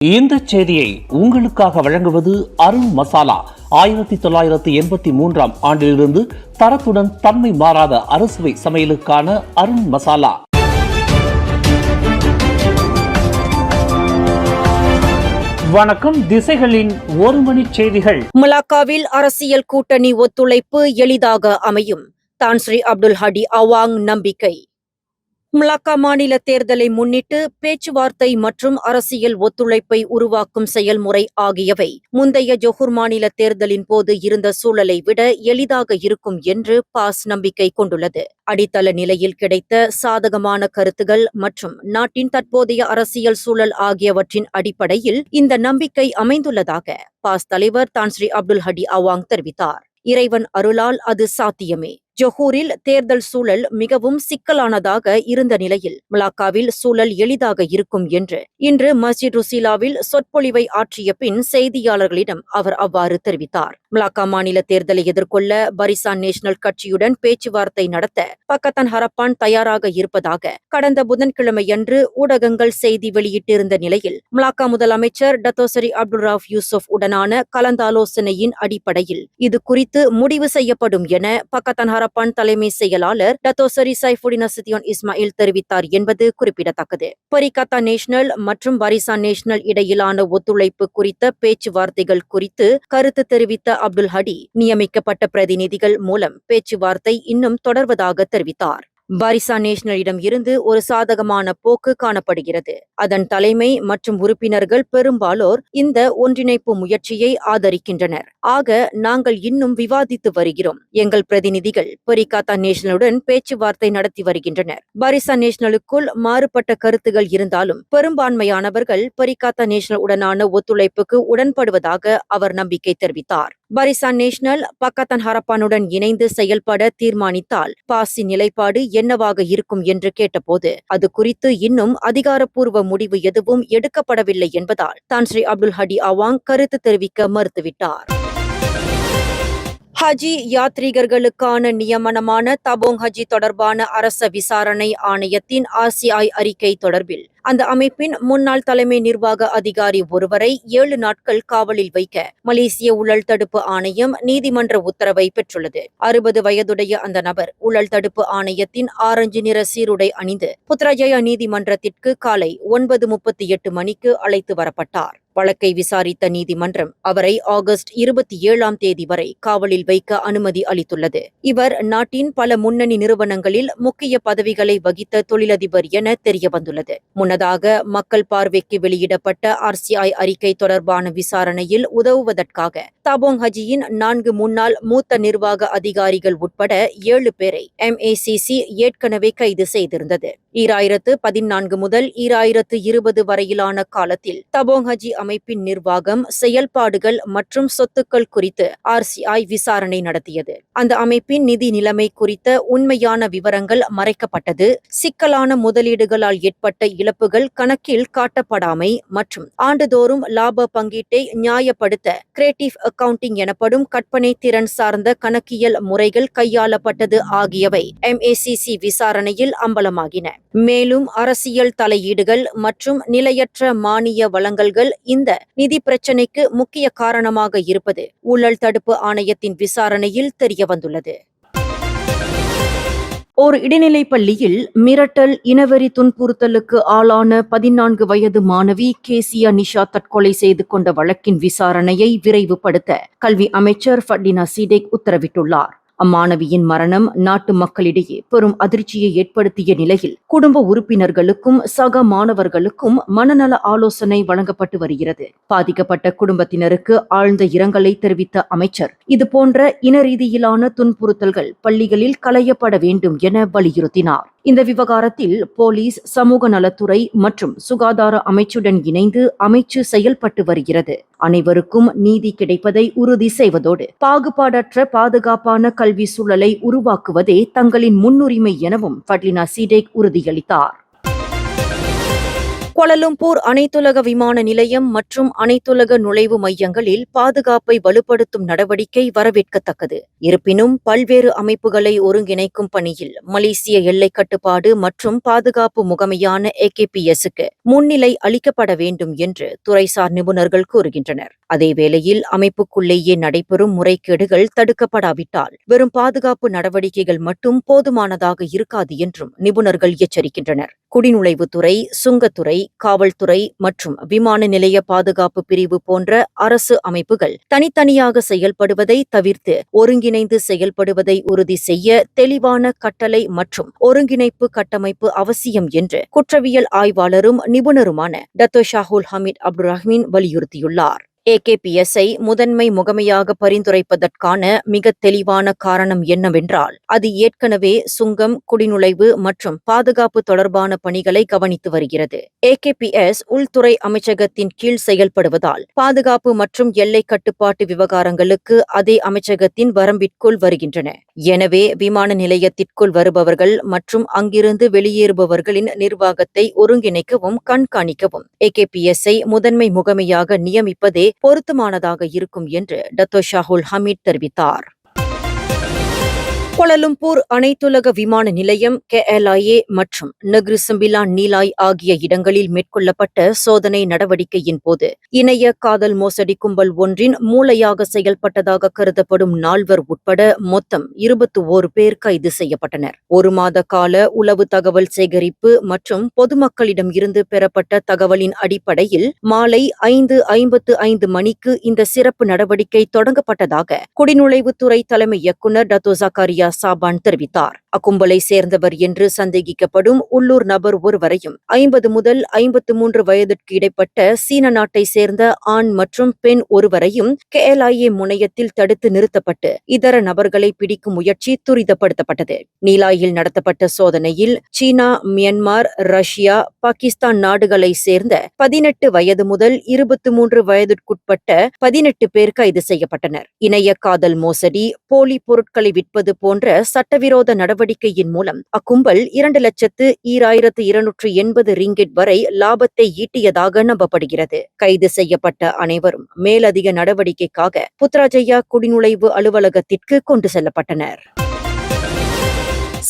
இந்த செய்தியை உங்களுக்காக வழங்குவது அருண் மசாலா. 1983 ஆண்டிலிருந்து தரத்துடன் தன்மை மாறாத அறுசுவை சமையலுக்கான அருண் மசாலா. வணக்கம். திசைகளின் ஒரு மணி செய்திகள். மலாக்காவில் அரசியல் கூட்டணி ஒத்துழைப்பு எளிதாக அமையும். தான் ஸ்ரீ அப்துல் ஹடி அவாங் நம்பிக்கை. மலாக்கா மாநில தேர்தலை முன்னிட்டு பேச்சுவார்த்தை மற்றும் அரசியல் ஒத்துழைப்பை உருவாக்கும் செயல்முறை ஆகியவை முந்தைய ஜொஹூர் மாநில தேர்தலின் போது இருந்த சூழலை விட எளிதாக இருக்கும் என்று பாஸ் நம்பிக்கை கொண்டுள்ளது. அடித்தள நிலையில் கிடைத்த சாதகமான கருத்துகள் மற்றும் நாட்டின் தற்போதைய அரசியல் சூழல் ஆகியவற்றின் அடிப்படையில் இந்த நம்பிக்கை அமைந்துள்ளதாக பாஸ் தலைவர் தான் ஸ்ரீ அப்துல் ஹடி அவாங் தெரிவித்தார். இறைவன் அருளால் அது சாத்தியமே. ஜொஹூரில் தேர்தல் சூழல் மிகவும் சிக்கலானதாக இருந்த நிலையில் மலாக்காவில் சூழல் எளிதாக இருக்கும் என்று இன்று மஸ்ஜித் ருசீலாவில் சொற்பொழிவை ஆற்றிய பின் செய்தியாளர்களிடம் அவர் அவ்வாறு தெரிவித்தார். மலாக்கா மாநில தேர்தலை எதிர்கொள்ள பரிசான் நேஷனல் கட்சியுடன் பேச்சுவார்த்தை நடத்த பக்கத்தான் ஹரப்பான் தயாராக இருப்பதாக கடந்த புதன்கிழமையன்று ஊடகங்கள் செய்தி வெளியிட்டிருந்த நிலையில் மலாக்கா முதலமைச்சர் டத்தோசரி அப்துல் ரவுஃப் யூசுப் உடனான கலந்தாலோசனையின் அடிப்படையில் இது குறித்து முடிவு செய்யப்படும் என பக்கத்தான் ஹரப்பான் தலைமை செயலாளர் டத்தோசரி சைஃபுடின் நசுதியோன் இஸ்மாயில் தெரிவித்தார் என்பது குறிப்பிடத்தக்கது. பரிகத்தா நேஷனல் மற்றும் பரிசான் நேஷனல் இடையிலான ஒத்துழைப்பு குறித்த பேச்சுவார்த்தைகள் குறித்து கருத்து தெரிவித்த அப்துல் ஹடி நியமிக்கப்பட்ட பிரதிநிதிகள் மூலம் பேச்சுவார்த்தை இன்னும் தொடர்வதாக தெரிவித்தார். பரிசான் நேஷனலிடம் இருந்து ஒரு சாதகமான போக்கு காணப்படுகிறது. அதன் தலைமை மற்றும் உறுப்பினர்கள் பெரும்பாலோர் இந்த ஒன்றிணைப்பு முயற்சியை ஆதரிக்கின்றனர். ஆக நாங்கள் இன்னும் விவாதித்து வருகிறோம். எங்கள் பிரதிநிதிகள் பரிகத்தா நேஷனலுடன் பேச்சுவார்த்தை நடத்தி வருகின்றனர். பரிசான் நேஷனலுக்குள் மாறுபட்ட கருத்துகள் இருந்தாலும் பெரும்பான்மையானவர்கள் பரிகத்தா நேஷனல் உடனான ஒத்துழைப்புக்கு உடன்படுவதாக அவர் நம்பிக்கை தெரிவித்தார். பரிசான் நேஷனல் பக்கத்தான் ஹரப்பானுடன் இணைந்து செயல்பட தீர்மானித்தால் பாஸின் நிலைப்பாடு என்னவாக இருக்கும் என்று கேட்டபோது அது குறித்து இன்னும் அதிகாரப்பூர்வ முடிவு எதுவும் எடுக்கப்படவில்லை என்பதால் தான் ஸ்ரீ அப்துல் ஹடி அவாங் கருத்து தெரிவிக்க மறுத்துவிட்டார். ஹஜி யாத்ரீகர்களுக்கான நியமனமான தபோங் ஹஜி தொடர்பான அரச விசாரணை ஆணையத்தின் RCI அறிக்கை தொடர்பில் அந்த அமைப்பின் முன்னாள் தலைமை நிர்வாக அதிகாரி ஒருவரை 7 நாட்கள் காவலில் வைக்க மலேசிய ஊழல் தடுப்பு ஆணையம் நீதிமன்ற உத்தரவை பெற்றுள்ளது. 60 வயதுடைய அந்த நபர் ஊழல் தடுப்பு ஆணையத்தின் ஆரஞ்சு நிற சீருடை அணிந்து புத்ராஜயா நீதிமன்றத்திற்கு காலை 9:38 மணிக்கு அழைத்து வரப்பட்டார். வழக்கை விசாரித்த நீதிமன்றம் அவரை ஆகஸ்ட் 27ஆம் தேதி வரை காவலில் வைக்க அனுமதி அளித்துள்ளது. இவர் நாட்டின் பல முன்னணி நிறுவனங்களில் முக்கிய பதவிகளை வகித்த தொழிலதிபர் என தெரியவந்துள்ளது. முன்னதாக மக்கள் பார்வைக்கு வெளியிடப்பட்ட RCI அறிக்கை தொடர்பான விசாரணையில் உதவுவதற்காக தபோங் ஹஜியின் 4 முன்னாள் மூத்த நிர்வாக அதிகாரிகள் உட்பட 7 பேரை MACC ஏற்கனவே கைது செய்திருந்தது. 2014 முதல் 2020 வரையிலான காலத்தில் தபோங் ஹஜி அமைப்பின் நிர்வாகம், செயல்பாடுகள் மற்றும் சொத்துக்கள் குறித்து RCI விசாரணை நடத்தியது. அந்த அமைப்பின் நிதி நிலைமை குறித்த உண்மையான விவரங்கள் மறைக்கப்பட்டது, சிக்கலான முதலீடுகளால் ஏற்பட்ட இழப்புகள் கணக்கில் காட்டப்படாமை மற்றும் ஆண்டுதோறும் லாப பங்கீட்டை நியாயப்படுத்த கிரியேட்டிவ் அக்கவுண்டிங் எனப்படும் கற்பனை திறன் சார்ந்த கணக்கியல் முறைகள் கையாளப்பட்டது ஆகியவை MACC விசாரணையில் அம்பலமாகின. மேலும் அரசியல் தலையீடுகள் மற்றும் நிலையற்ற மானிய வழங்கல்கள் இந்த நிதி பிரச்சினைக்கு முக்கிய காரணமாக இருப்பது ஊழல் தடுப்பு ஆணையத்தின் விசாரணையில் தெரியவந்துள்ளது. ஒரு இடைநிலை பள்ளியில் மிரட்டல், இனவெறி துன்புறுத்தலுக்கு ஆளான 14 வயது மாணவி கேசியா நிஷா தற்கொலை செய்து கொண்ட வழக்கின் விசாரணையை விரைவுபடுத்த கல்வி அமைச்சர் ஃபட்லினா சீடேக் உத்தரவிட்டுள்ளார். அம்மாணவியின் மரணம் நாட்டு மக்களிடையே பெரும் அதிர்ச்சியை ஏற்படுத்திய நிலையில் குடும்ப உறுப்பினர்களுக்கும் சக மாணவர்களுக்கும் மனநல ஆலோசனை வழங்கப்பட்டு வருகிறது. பாதிக்கப்பட்ட குடும்பத்தினருக்கு ஆழ்ந்த இரங்கலை தெரிவித்த அமைச்சர் இதுபோன்ற இன ரீதியிலான துன்புறுத்தல்கள் பள்ளிகளில் களையப்பட வேண்டும் என வலியுறுத்தினார். இந்த விவகாரத்தில் போலீஸ், சமூக நலத்துறை மற்றும் சுகாதார அமைச்சுடன் இணைந்து அமைச்சு செயல்பட்டு வருகிறது. அனைவருக்கும் நீதி கிடைப்பதை உறுதி செய்வதோடு பாகுபாடற்ற பாதுகாப்பான கல்வி சூழலை உருவாக்குவதே தங்களின் முன்னுரிமை எனவும் ஃபட்லினா சீடேக் உறுதியளித்தார். கோலாலம்பூர் அனைத்துலக விமான நிலையம் மற்றும் அனைத்துலக நுழைவு மையங்களில் பாதுகாப்பை வலுப்படுத்தும் நடவடிக்கை வரவேற்கத்தக்கது. இருப்பினும் பல்வேறு அமைப்புகளை ஒருங்கிணைக்கும் பணியில் மலேசிய எல்லைக் கட்டுப்பாடு மற்றும் பாதுகாப்பு முகமையான AKPS-க்கு முன்னிலை அளிக்கப்பட வேண்டும் என்று துறைசார் நிபுணர்கள் கூறுகின்றனர். அதேவேளையில் அமைப்புக்குள்ளேயே நடைபெறும் முறைகேடுகள் தடுக்கப்படாவிட்டால் வெறும் பாதுகாப்பு நடவடிக்கைகள் மட்டும் போதுமானதாக இருக்காது என்றும் நிபுணர்கள் எச்சரிக்கின்றனர். குடிநுழைவுத்துறை, சுங்கத்துறை, காவல்துறை மற்றும் விமான நிலைய பாதுகாப்பு பிரிவு போன்ற அரசு அமைப்புகள் தனித்தனியாக செயல்படுவதை தவிர்த்து ஒருங்கிணைந்து செயல்படுவதை உறுதி செய்ய தெளிவான கட்டளை மற்றும் ஒருங்கிணைப்பு கட்டமைப்பு அவசியம் என்று குற்றவியல் ஆய்வாளரும் நிபுணருமான டத்தோ ஷாஹுல் ஹமீட் அப்துல் ரஹ்மீன் வலியுறுத்தியுள்ளார். AKPS-ஐ முதன்மை முகமையாக பரிந்துரைப்பதற்கான மிக தெளிவான காரணம் என்னவென்றால் அது ஏற்கனவே சுங்கம், குடிநுழைவு மற்றும் பாதுகாப்பு தொடர்பான பணிகளை கவனித்து வருகிறது. AKPS உள்துறை அமைச்சகத்தின் கீழ் செயல்படுவதால் பாதுகாப்பு மற்றும் எல்லை கட்டுப்பாட்டு விவகாரங்களுக்கு அதே அமைச்சகத்தின் வரம்பிற்குள் வருகின்றன. எனவே விமான நிலையத்திற்குள் வருபவர்கள் மற்றும் அங்கிருந்து வெளியேறுபவர்களின் நிர்வாகத்தை ஒருங்கிணைக்கவும் கண்காணிக்கவும் AKPS-ஐ முதன்மை முகமையாக நியமிப்பதே பொருத்தமானதாக இருக்கும் என்று டத்தோ ஷாஹுல் ஹமீட் தெரிவித்தார். கோலாலம்பூர் அனைத்துலக விமான நிலையம், KLIA மற்றும் நெக்ரி செம்பிலான் நீலாய் ஆகிய இடங்களில் மேற்கொள்ளப்பட்ட சோதனை நடவடிக்கையின் போது இணைய காதல் மோசடி கும்பல் ஒன்றின் மூளையாக செயல்பட்டதாக கருதப்படும் 4 உட்பட மொத்தம் 21 பேர் கைது செய்யப்பட்டனர். 1 மாத கால உளவு தகவல் சேகரிப்பு மற்றும் பொதுமக்களிடம் இருந்து பெறப்பட்ட தகவலின் அடிப்படையில் மாலை 5:55 மணிக்கு இந்த சிறப்பு நடவடிக்கை தொடங்கப்பட்டதாக குடிநுழைவுத்துறை தலைமை இயக்குநர் டத்தோ ஜக்காரியா சாபான் தெரிவித்தார். அக்கும்பலை சேர்ந்தவர் என்று சந்தேகிக்கப்படும் உள்ளூர் நபர் ஒருவரையும் 50 முதல் 53 வயதிற்கு இடைப்பட்ட சீன நாட்டை சேர்ந்த ஆண் மற்றும் பெண் ஒருவரையும் KLIA முனையத்தில் தடுத்து நிறுத்தப்பட்டு இதர நபர்களை பிடிக்கும் முயற்சி துரிதப்படுத்தப்பட்டது. நீலாயில் நடத்தப்பட்ட சோதனையில் சீனா, மியான்மர், ரஷ்யா, பாகிஸ்தான் நாடுகளை சேர்ந்த 18 வயது முதல் 23 வயதிற்குட்பட்ட 18 பேர் கைது செய்யப்பட்டனர். இணைய காதல் மோசடி, போலி பொருட்களை விற்பது போன்ற சட்டவிரோத நடவடிக்கையின் மூலம் அக்கும்பல் 2,02,280 ரிங்கிட் வரை லாபத்தை ஈட்டியதாக நம்பப்படுகிறது. கைது செய்யப்பட்ட அனைவரும் மேலதிக நடவடிக்கைக்காக புத்ராஜயா குடிநுழைவு அலுவலகத்திற்கு கொண்டு செல்லப்பட்டனர்.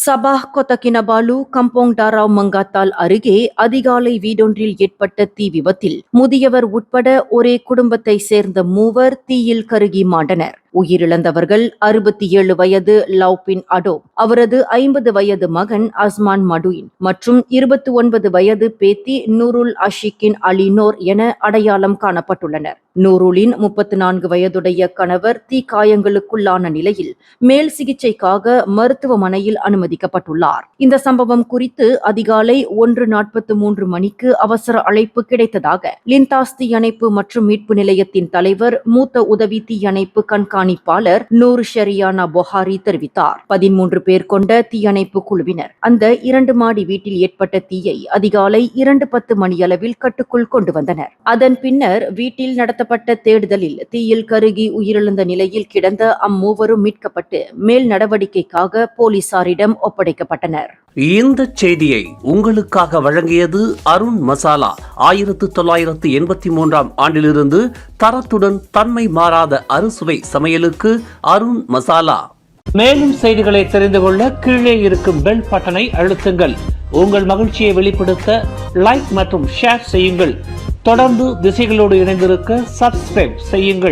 சபாஹ் கொத்த கினபாலு கம்போங் டாராவ் மங்காத்தால் அருகே அதிகாலை வீடொன்றில் ஏற்பட்ட தீ விபத்தில் முதியவர் உட்பட ஒரே குடும்பத்தை சேர்ந்த 3 தீயில் கருகி மாண்டனர். உயிரிழந்தவர்கள் 67 வயது லவ்பின் அடோ, அவரது 50 வயது மகன் அஸ்மான் மடுயின் மற்றும் 29 வயது பேத்தி நூருல் அஷிகின் அலினோர் என அடையாளம் காணப்பட்டுள்ளனர். நூருலின் 34 வயதுடைய கணவர் தீக்காயங்களுக்குள்ளான நிலையில் மேல் சிகிச்சைக்காக மருத்துவமனையில் அனுமதிக்கப்பட்டுள்ளார். இந்த சம்பவம் குறித்து அதிகாலை 1:43 மணிக்கு அவசர அழைப்பு கிடைத்ததாக லிந்தாஸ் தீயணைப்பு மற்றும் மீட்பு நிலையத்தின் தலைவர், மூத்த உதவி தீயணைப்பு கண்காணிப்பாளர் நூர் ஷரியானா பொஹாரி தெரிவித்தார். 13 பேர் கொண்ட தீயணைப்பு குழுவினர் அந்த 2 மாடி வீட்டில் ஏற்பட்ட தீயை அதிகாலை 2:10 மணியளவில் கட்டுக்குள் கொண்டு வந்தனர். அதன் பின்னர் வீட்டில் நடத்தப்பட்ட தேடுதலில் தீயில் கருகி உயிரிழந்த நிலையில் கிடந்த அம்மூவரும் மீட்கப்பட்டு மேல் நடவடிக்கைக்காக போலீசாரிடம் ஒப்படைக்கப்பட்டனர். இந்த செய்தியை உங்களுக்காக வழங்கியது அருண் மசாலா. 1983ஆம் ஆண்டிலிருந்து தரத்துடன் தன்மை மாறாத அறுசுவை சமையலுக்கு அருண் மசாலா. மேலும் செய்திகளை தெரிந்து கொள்ள கீழே இருக்கும் பெல் பட்டனை அழுத்துங்கள். உங்கள் மகிழ்ச்சியை வெளிப்படுத்த லைக் மற்றும் ஷேர் செய்யுங்கள். தொடர்ந்து திசைகளோடு இணைந்திருக்க சப்ஸ்கிரைப் செய்யுங்கள்.